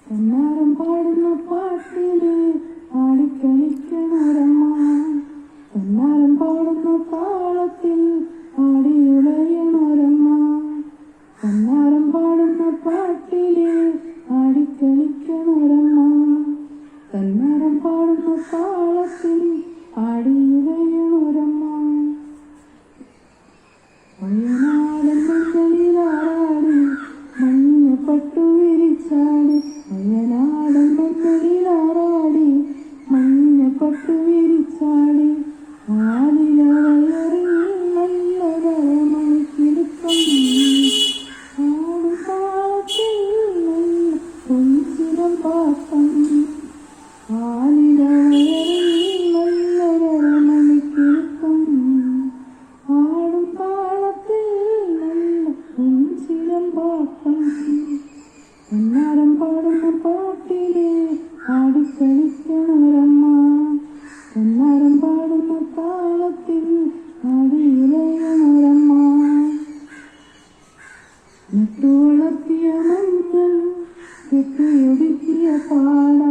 കന്നാരം പാടുന്ന പാട്ടില് ആടിക്കളിക്കണൊരമ്മ, കന്നാരം പാടുന്ന താളത്തിൽ ആടിയുലയണൊരമ്മ, കന്നാരം പാടുന്ന പാട്ടില് ആടിക്കളിക്കണൊരമ്മ, കന്നാരം പാടുന്ന താളത്തിൽ ആടിയുലയണൊരമ്മ. വയനാടൻ മഞ്ഞളിലാറാടി മഞ്ഞപ്പട്ടു വിരിച്ചാടി, വയനാടൻ മഞ്ഞളിലാറാടി മഞ്ഞപ്പട്ടു വിരിച്ചാടി, ആലിലവയറിൽ നല്ലൊരമണിക്കിലുക്കം ആടുതാളത്തിൽ നല്ല പൊൻചിരം പാട്ടം, ആലിലവയറിൽ നല്ലൊരമണിക്കിലുക്കം ആടും താളത്തിൽ നല്ല പൊൻചിരം പാട്ടം. കന്നാരം പാടുന്ന പാട്ടില് ആടിക്കളിക്കണൊരമ്മ, കന്നാരം പാടുന്ന താളത്തിൽ ആടിയുലയണൊരമ്മ. നട്ടുവളർത്തിയ മഞ്ഞൾ കെട്ടിയൊടുക്കിയ പാട,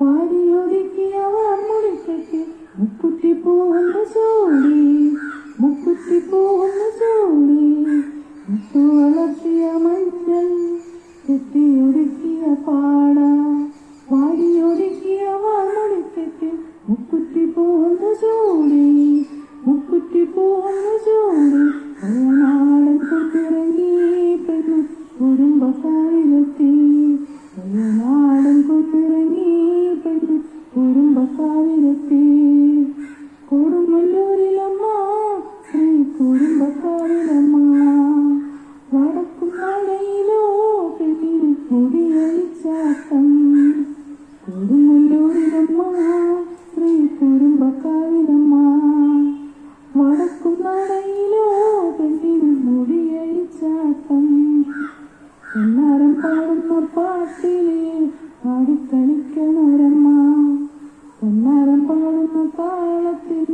വാരിയൊടുക്കിയ വാർമുടിക്കെട്ടി മുക്കുറ്റി പോകുന്ന ചോടി, മുക്കുറ്റി പോകുന്ന ചോടി. നട്ടുവളർത്തിയ മഞ്ഞൾ കെട്ടിയൊടുക്കിയ പാട, വാരിയൊടുക്കിയ വാർമുടിക്കെട്ടി മുക്കുറ്റി പോകുന്ന ചോടി, മുക്കുറ്റി പോകുന്ന ചോടി. വയനാടൻ കൊത്തിറങ്ങി പെണ്ണു കുടുംബക്കാരിലെത്തി, വയനാടൻ കൊത്തിറങ്ങി പെണ്ണു കുടുംബക്കാരിലെത്തി. കൊടുങ്ങല്ലൂരിലമ്മ ശ്രീ കുടുംബക്കാരിലമ്മ, വടക്കും നടയിലോ പെണ്ണിന് മുടിയഴിച്ചാട്ടം. കൊടുങ്ങല്ലൂരിലമ്മ ശ്രീ കുടുംബക്കാരിലമ്മ, വടക്കും നടയിലോ പെണ്ണിന് മുടിയഴിച്ചാട്ടം. കന്നാരം പാടുന്ന പാട്ടില് ആടിക്കളിക്കണൊരമ്മ, കന്നാരം പാടുന്ന താളത്തിൽ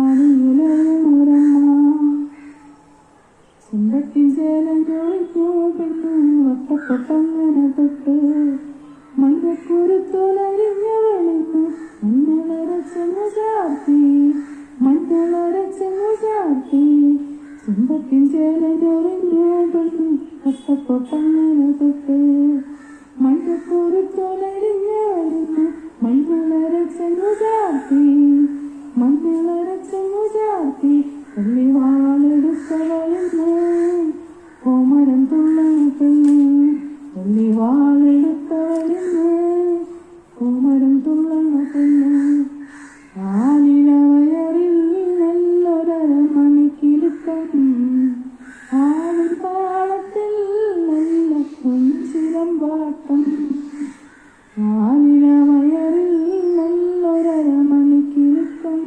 ആടിയുലയണൊരമ്മ. ചെമ്പട്ടി ചേലം ചോദിക്കൂ പെണ്ണു വട്ടപ്പൊട്ടങ്ങനെ തൊട്ട്, മഞ്ഞക്കുരുത്തോലരിഞ്ഞ വെളിഞ്ഞു മഞ്ഞളരച്ചെന്നു ചാർത്തി, മഞ്ഞളരച്ചെന്നു ചാർത്തി. ചെമ്പട്ടി ചേലം ചൊറിഞ്ഞു പെണ്ണു വട്ടപ്പൊട്ടങ്ങനെ തൊട്ട്, മഞ്ഞക്കുരുത്തോലരിഞ്ഞ വെളിഞ്ഞു മഞ്ഞളരച്ചെന്നു ചാർത്തി, മഞ്ഞളരച്ചെന്നു ചാർത്തി. പള്ളിവാളെടുത്തവളിന്ന് കോമരം തുള്ളണ പെണ്ണ്, പള്ളിവാളെടുത്തവളിന്ന് കോമരം തുള്ളണ പെണ്ണ്. ആലിലവയറിൽ നല്ലൊരമണിക്കിലുക്കം ആടും താളത്തിൽ നല്ല പൊൻചിരം പാട്ടം, ആലിലവയറിൽ നല്ലൊരമണിക്കിലുക്കം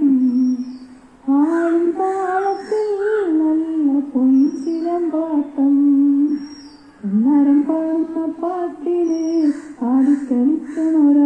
ആടും താളത്തിൽ നല്ല പൊൻചിരം പാട്ടം. കന്നാരം പാടുന്ന പാട്ടില് ആടിക്കളിക്കണൊര